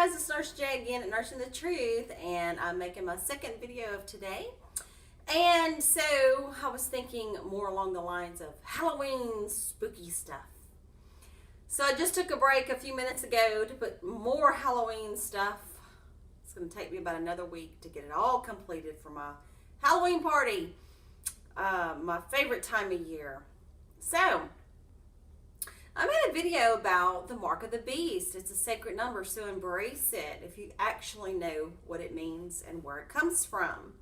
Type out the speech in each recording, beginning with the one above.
guys, it's Nurse J again at Nursing the Truth, and I'm making my second video of today. And so I was thinking more along the lines of Halloween spooky stuff. So I just took a break a few minutes ago to put more Halloween stuff. It's going to take me about another week to get it all completed for my Halloween party, my favorite time of year. So I made a video about the mark of the beast. It's a sacred number, so embrace it if you actually know what it means and where it comes from.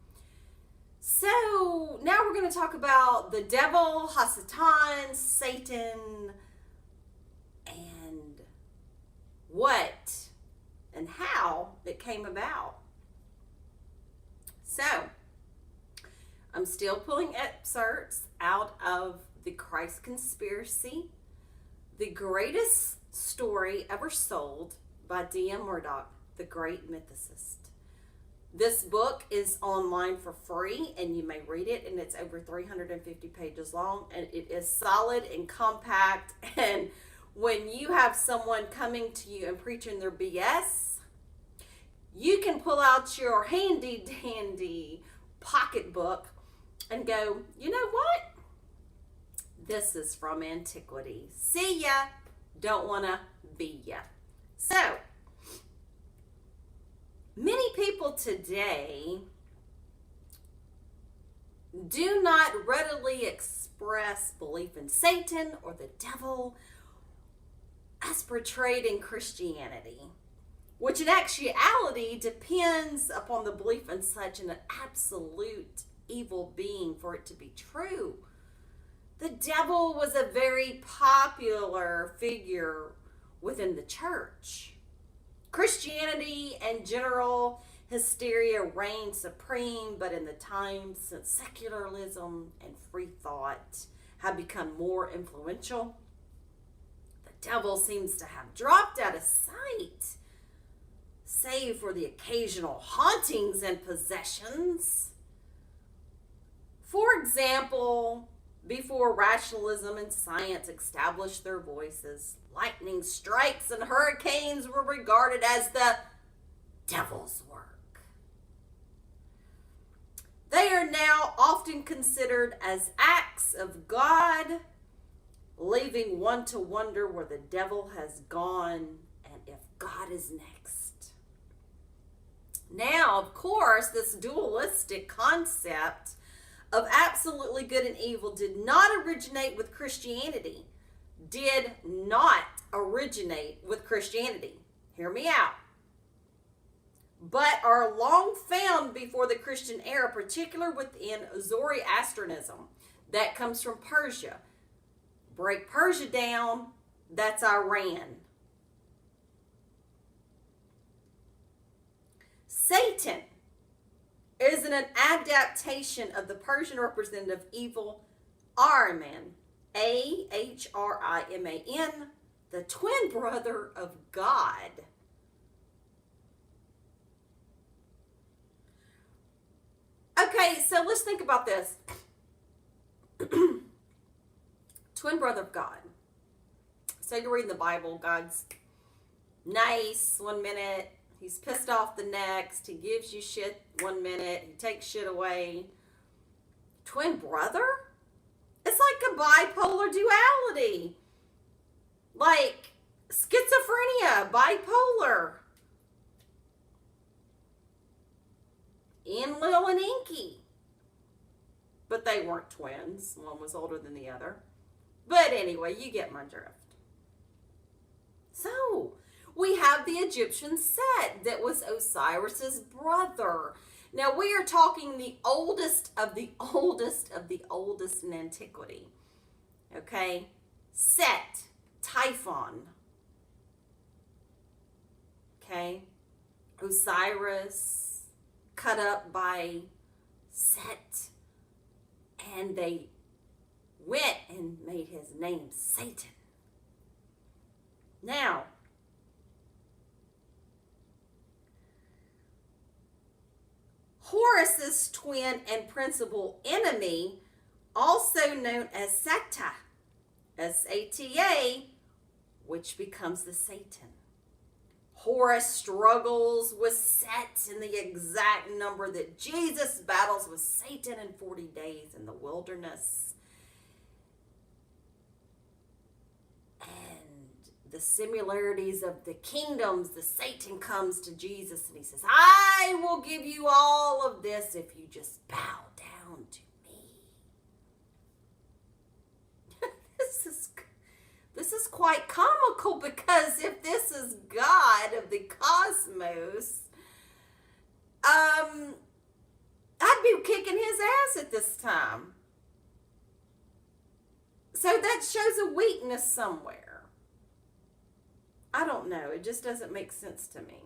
So now we're going to talk about the devil, Hasatan, Satan, and what and how it came about. So I'm still pulling excerpts out of the Christ Conspiracy, the greatest story ever sold by D.M. Murdoch, the great mythicist. This book is online for free and you may read it, and it's over 350 pages long, and it is solid and compact. And when you have someone coming to you and preaching their BS, you can pull out your handy dandy pocketbook and go, you know what? This is from antiquity. See ya. Don't want to be ya. So, many people today do not readily express belief in Satan or the devil as portrayed in Christianity, which in actuality depends upon the belief in such an absolute evil being for it to be true. The devil was a very popular figure within the church. Christianity and general hysteria reigned supreme, but in the times since secularism and free thought have become more influential, the devil seems to have dropped out of sight, save for the occasional hauntings and possessions. For example, before rationalism and science established their voices, lightning strikes and hurricanes were regarded as the devil's work. They are now often considered as acts of God, leaving one to wonder where the devil has gone and if God is next. Now, of course, this dualistic concept of absolutely good and evil did not originate with Christianity. Did not originate with Christianity. Hear me out. But are long found before the Christian era, particularly within Zoroastrianism. That comes from Persia. Break Persia down, that's Iran. Satan is an adaptation of the Persian representative evil Ahriman, Ahriman, the twin brother of God. Okay, so let's think about this. Twin brother of God. So you're reading the Bible, God's nice one minute, he's pissed off the next. He gives you shit one minute. He takes shit away. Twin brother? It's like a bipolar duality. Like schizophrenia, bipolar. Enlil and Enki. But they weren't twins. One was older than the other. But anyway, you get my drift. So, we have the Egyptian Set that was Osiris's brother. Now we are talking the oldest of the oldest of the oldest in antiquity. Okay? Set, Typhon. Okay? Osiris, cut up by Set. And they went and made his name Satan. Now, Horus's twin and principal enemy, also known as Sata, S-A-T-A, which becomes the Satan. Horus struggles with Set in the exact number that Jesus battles with Satan in 40 days in the wilderness. And the similarities of the kingdoms, the Satan comes to Jesus and he says, I will give you all of this if you just bow down to me. This is quite comical, because if this is God of the cosmos, I'd be kicking his ass at this time. So that shows a weakness somewhere. I don't know. It just doesn't make sense to me.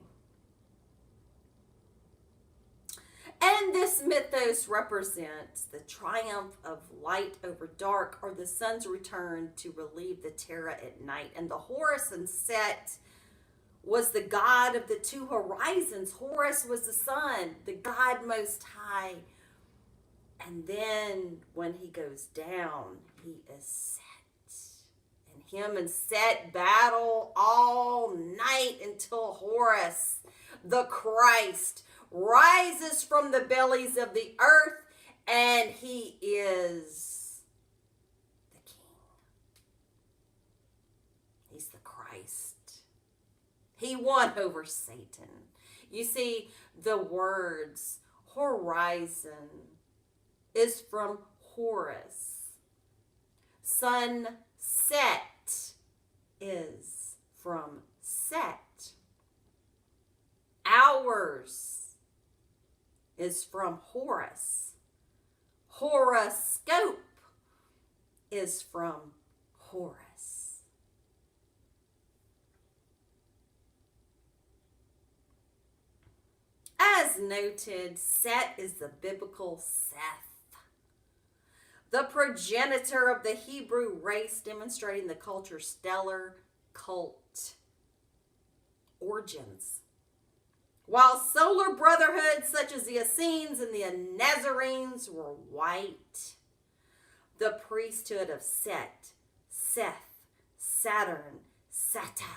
And this mythos represents the triumph of light over dark, or the sun's return to relieve the terror at night. And the Horus and Set was the god of the two horizons. Horus was the sun, the God Most High. And then when he goes down, he is Set. And him and Set battle all night until Horus, the Christ, rises from the bellies of the earth, and he is the king. He's the Christ. He won over Satan. You see, the words horizon is from Horus. Sunset is from Set. Hours is from Horus. Horoscope is from Horus. As noted, Set is the biblical Seth, the progenitor of the Hebrew race, demonstrating the culture's stellar cult origins. While solar brotherhoods such as the Essenes and the Nazarenes were white, the priesthood of Set, Seth, Saturn, Sata,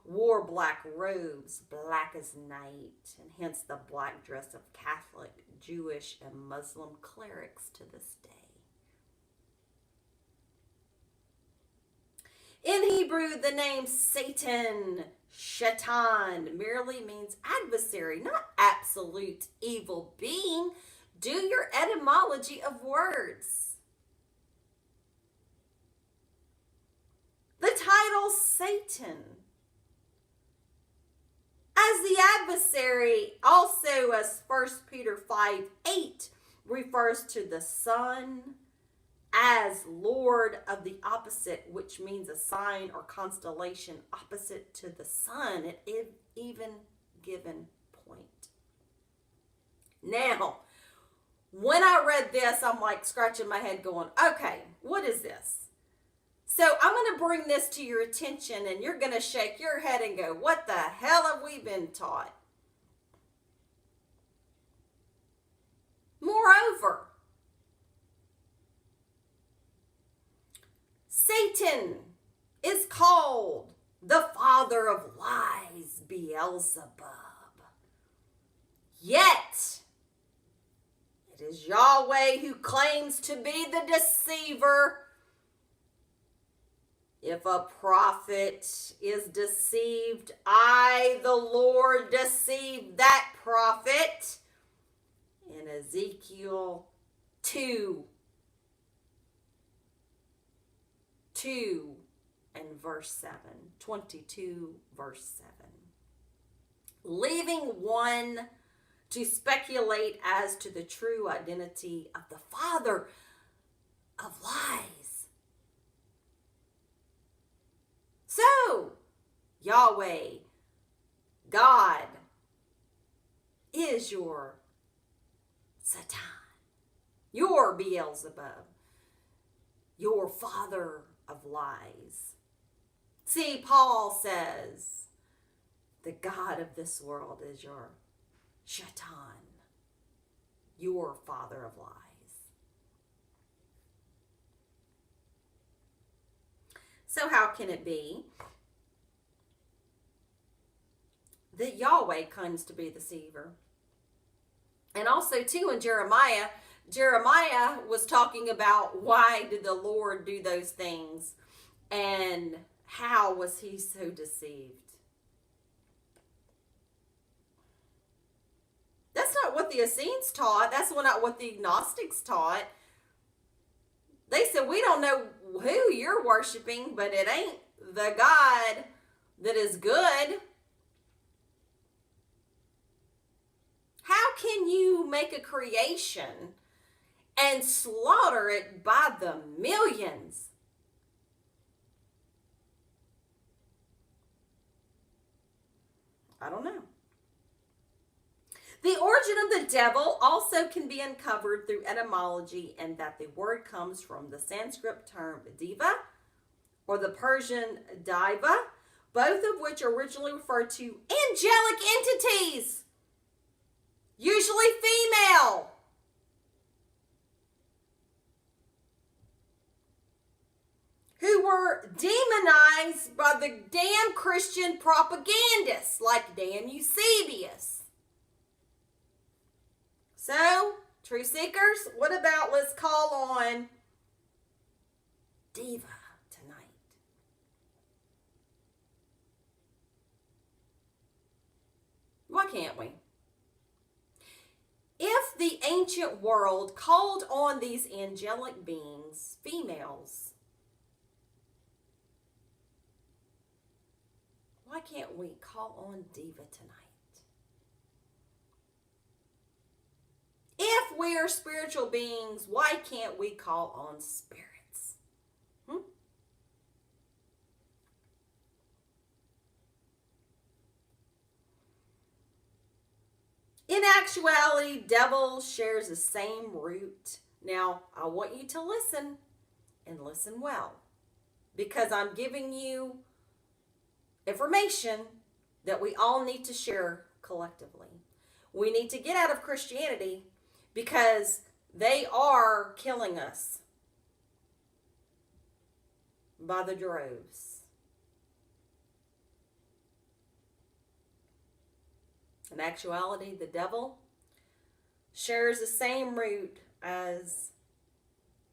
wore black robes, black as night, and hence the black dress of Catholic, Jewish, and Muslim clerics to this day. In Hebrew, the name Satan, Shaitan, merely means adversary, not absolute evil being. Do your etymology of words. The title Satan, as the adversary, also as 1 Peter 5:8 refers to the sun as Lord of the opposite, which means a sign or constellation opposite to the sun at even given point. Now, when I read this, I'm like scratching my head going, okay, what is this? So I'm going to bring this to your attention, and you're going to shake your head and go, what the hell have we been taught? Moreover, Satan is called the father of lies, Beelzebub. Yet, it is Yahweh who claims to be the deceiver. If a prophet is deceived, I, the Lord, deceive that prophet. In Ezekiel 2 and verse 7, 22 verse 7. Leaving one to speculate as to the true identity of the father of lies. So, Yahweh, God, is your Satan, your Beelzebub, your father of lies. See, Paul says, the God of this world is your Shaitan, your father of lies. So how can it be that Yahweh claims to be the deceiver. And also, too, in Jeremiah was talking about why did the Lord do those things and how was he so deceived. That's not what the Essenes taught. That's not what the Gnostics taught. They said, we don't know who you're worshiping, but it ain't the God that is good. How can you make a creation and slaughter it by the millions? I don't know. The origin of the devil also can be uncovered through etymology, and that the word comes from the Sanskrit term diva or the Persian diva, both of which originally referred to angelic entities, usually female. Who were demonized by the damn Christian propagandists like damn Eusebius. So, truth seekers, what about let's call on Diva tonight? Why can't we? If the ancient world called on these angelic beings, females, why can't we call on Diva tonight? If we are spiritual beings, why can't we call on spirits? In actuality, devil shares the same root. Now, I want you to listen and listen well, because I'm giving you information that we all need to share collectively. We need to get out of Christianity because they are killing us by the droves. In actuality, the devil shares the same root as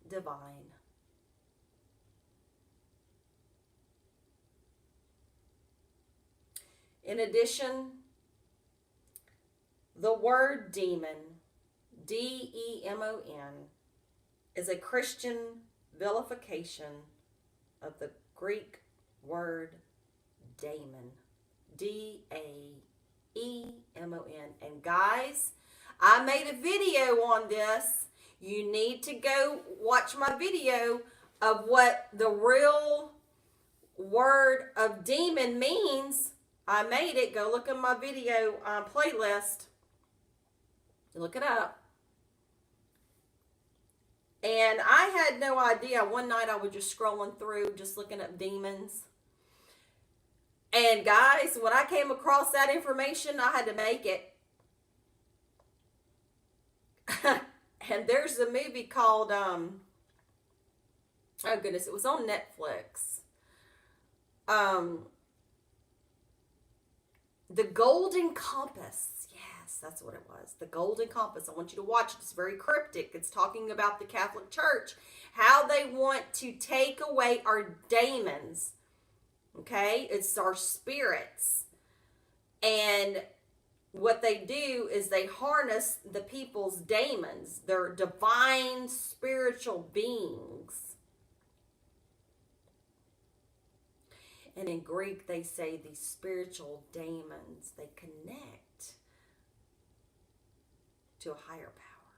divine. In addition, the word demon, D-E-M-O-N, is a Christian vilification of the Greek word daemon, D-A-E-M-O-N. And guys, I made a video on this. You need to go watch my video of what the real word of demon means. I made it. Go look at my video playlist. Look it up. And I had no idea. One night I was just scrolling through, just looking up demons. And guys, when I came across that information, I had to make it. And there's a movie called, oh goodness, it was on Netflix. The Golden Compass. Yes, that's what it was. The Golden Compass. I want you to watch it. It's very cryptic. It's talking about the Catholic Church, how they want to take away our demons. Okay? It's our spirits. And what they do is they harness the people's demons. They're divine spiritual beings. And in Greek, they say these spiritual demons, they connect to a higher power.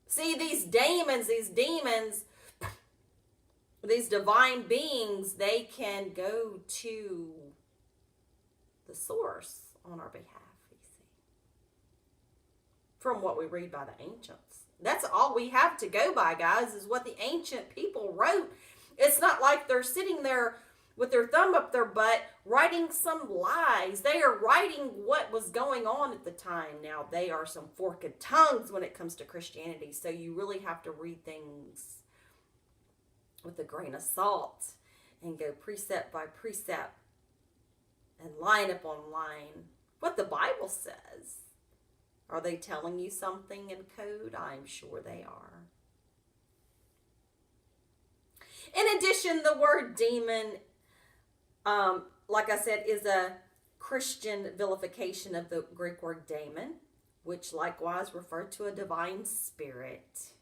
See, these demons, these divine beings, they can go to the source on our behalf, you see. From what we read by the ancients. That's all we have to go by, guys, is what the ancient people wrote. It's not like they're sitting there with their thumb up their butt, writing some lies. They are writing what was going on at the time. Now, they are some forked tongues when it comes to Christianity, so you really have to read things with a grain of salt and go precept by precept and line upon line what the Bible says. Are they telling you something in code? I'm sure they are. In addition, the word demon, like I said, is a Christian vilification of the Greek word daemon, which likewise referred to a divine spirit.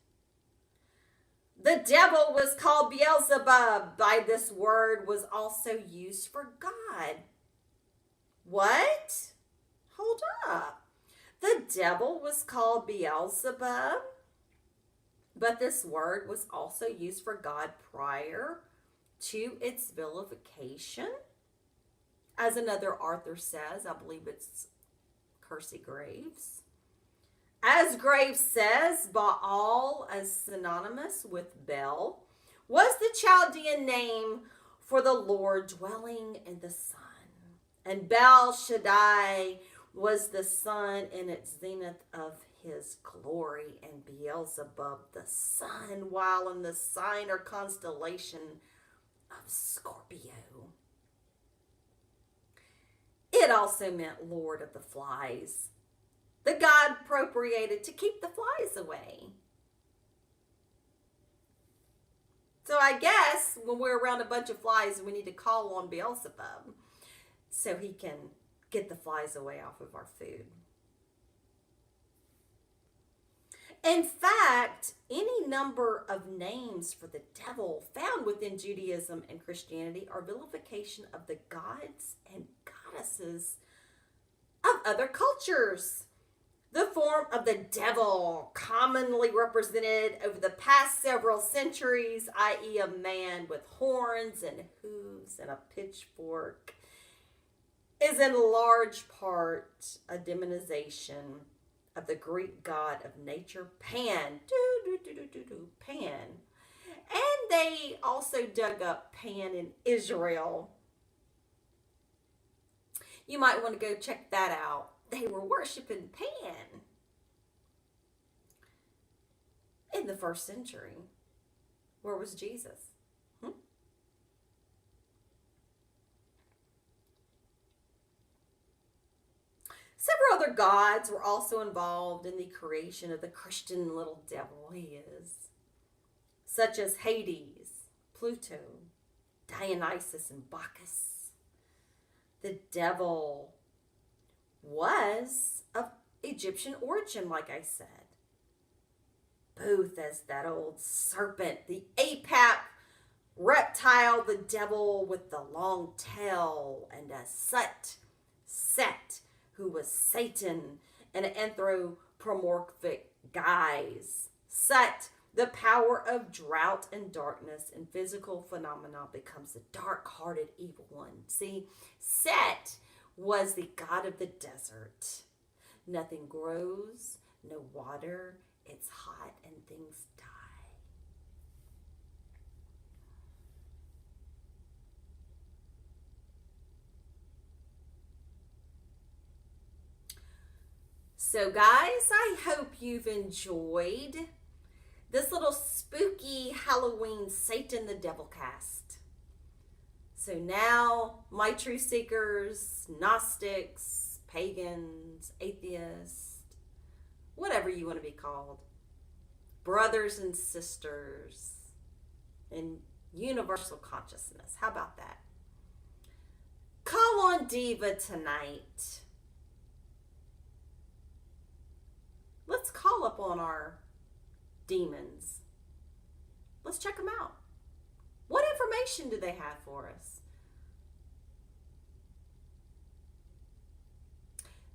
The devil was called Beelzebub. By this word was also used for God. What? Hold up. The devil was called Beelzebub, but this word was also used for God prior to its vilification. As another author says, I believe it's Kersey Graves. As Graves says, Baal, as synonymous with Bel, was the Chaldean name for the Lord dwelling in the sun. And Bel Shaddai was the sun in its zenith of his glory, and Beelzebub the sun, while in the sign or constellation of Scorpio. It also meant Lord of the Flies. The god appropriated to keep the flies away. So I guess when we're around a bunch of flies, we need to call on Beelzebub so he can get the flies away off of our food. In fact, any number of names for the devil found within Judaism and Christianity are vilification of the gods and goddesses of other cultures. The form of the devil, commonly represented over the past several centuries, i.e. a man with horns and hooves and a pitchfork, is in large part a demonization of the Greek god of nature, Pan. Pan. And they also dug up Pan in Israel. You might want to go check that out. They were worshiping Pan in the first century. Where was Jesus? Several other gods were also involved in the creation of the Christian little devil he is, such as Hades, Pluto, Dionysus, and Bacchus. The devil was of Egyptian origin, like I said, both as that old serpent, the apap reptile, the devil with the long tail, and as Set, who was Satan in an anthropomorphic guise. Set, the power of drought and darkness and physical phenomena, becomes the dark-hearted evil one. See, Set was the god of the desert. Nothing grows, no water, it's hot, and things die. So guys, I hope you've enjoyed this little spooky Halloween Satan the Devil cast. So now, my truth seekers, Gnostics, pagans, atheists, whatever you want to be called, brothers and sisters in universal consciousness. How about that? Call on Diva tonight. Let's call up on our demons. Let's check them out. What information do they have for us?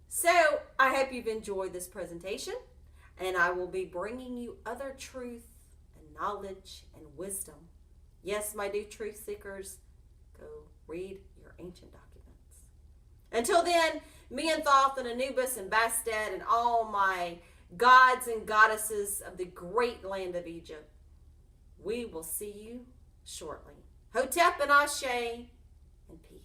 So, I hope you've enjoyed this presentation, and I will be bringing you other truth and knowledge and wisdom. Yes, my dear truth seekers, go read your ancient documents. Until then, me and Thoth and Anubis and Bastet and all my gods and goddesses of the great land of Egypt, we will see you shortly. Hotep and Ashe, and peace.